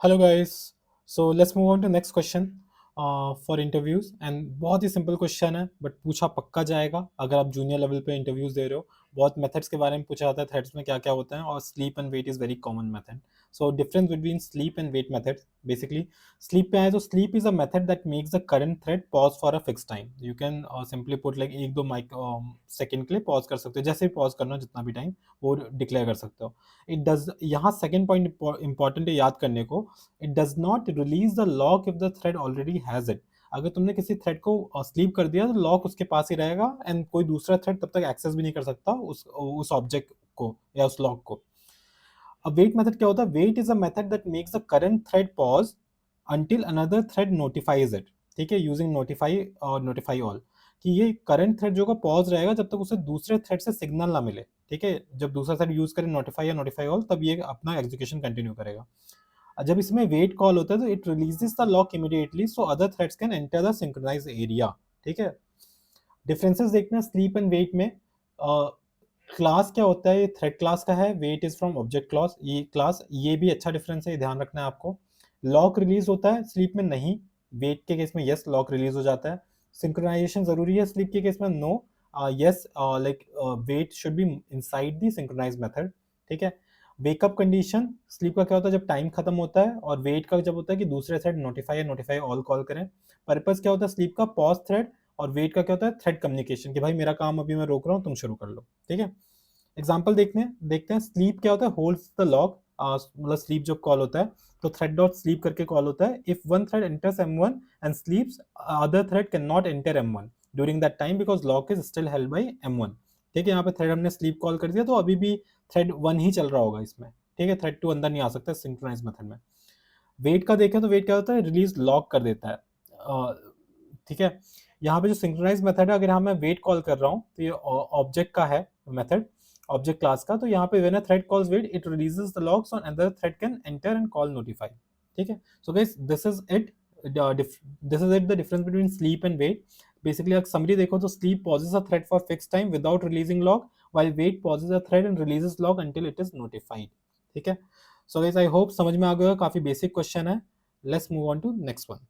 Hello guys. So let's move on to next question for interviews. And बहुत ही simple question है but पूछा पक्का जाएगा अगर आप जूनियर लेवल पे इंटरव्यूज दे रहे हो। बहुत मेथड्स के बारे में पूछा जाता है, थ्रेड्स में क्या क्या होता है, और sleep and wait is very common method. So difference between sleep and wait method. Basically sleep पे आए तो sleep is a method that makes the current thread pause for a fix time. You can simply put like एक दो mic second के लिए pause कर सकते हो, जैसे ही पॉज करना हो जितना भी टाइम वो डिक्लेयर कर सकते हो। इट डज, यहाँ सेकेंड पॉइंट इंपॉर्टेंट है याद करने को। It does not release the lock if the thread already has it. अगर तुमने किसी थ्रेड को स्लीप कर दिया तो लॉक उसके पास ही रहेगा एंड कोई दूसरा थ्रेड तब तक एक्सेस भी नहीं कर सकता उस ऑब्जेक्ट को या उस लॉक को। अब वेट मेथड क्या होता है? Wait is a method that makes the current thread pause until another thread notifies it। ठीक है, यूजिंग नोटिफाई और नोटिफाई ऑल, कि ये करंट थ्रेड जो का पॉज रहेगा जब तक उसे दूसरे थ्रेड से सिग्नल ना मिले। ठीक है, जब दूसरा थ्रेड यूज करे नोटिफाई या नोटिफाई ऑल तब ये अपना एग्जीक्यूशन कंटिन्यू करेगा। जब इसमें वेट कॉल होता है तो it releases the lock immediately so other threads can enter the synchronize area. ठीक है, डिफरेंसेस देखते हैं स्लीप एंड वेट में। क्लास क्या होता है? ये थ्रेड क्लास का है। Wait is from object class, ये क्लास, ये भी अच्छा डिफरेंस है, ध्यान रखना है आपको। लॉक रिलीज होता है, स्लीप में नहीं। वेट के केस में यस लॉक रिलीज हो जाता है। सिंक्रोनाइजेशन जरूरी है, स्लीप के केस में no. Yes, like wait should be inside the synchronize method. ठीक है, वेकअप कंडीशन स्लीप का क्या होता है? जब टाइम खत्म होता है, और वेट का जब होता है कि दूसरे थ्रेड नोटिफाई या नोटिफाई ऑल कॉल करें। पर्पस क्या होता है स्लीप का? Pause thread. और वेट का क्या होता है? थ्रेड कम्युनिकेशन, कि भाई मेरा काम अभी मैं रोक रहा हूँ, तुम शुरू कर लो। ठीक है, एग्जाम्पल देखते हैं स्लीप क्या होता है? Holds the lock. मतलब स्लीप जब कॉल होता है तो थ्रेड डॉट स्लीप करके कॉल होता है। If one thread enters M1 and स्लीप्स, other thread can not enter M1 during that time because lock is still held by M1। ठीक है, यहाँ पे थ्रेड हमने स्लीप कॉल कर दिया तो अभी भी थ्रेड 1 ही चल रहा होगा इसमें। ठीक है, थ्रेड 2 अंदर नहीं आ सकता सिंक्रोनाइज मेथड में। वेट का देखें तो वेट क्या होता है? रिलीज लॉक कर देता है। ठीक है, यहाँ पे जो सिंक्रोनाइज मेथड है, अगर यहाँ मैं वेट कॉल कर रहा हूँ तो ये ऑब्जेक्ट का है मेथड, ऑब्जेक्ट क्लास का। तो यहाँ पे when a thread calls wait it releases the locks on other thread can enter and call notify. ठीक है, so guys this is it. This is it, the difference between sleep and wait. Basically अगर summary देखो तो sleep pauses a thread for fix time without releasing lock, while wait pauses a thread and releases log until it is notified। ठीक है, so guys I hope समझ में आ गया, काफी बेसिक क्वेश्चन है। Let's move on to next one.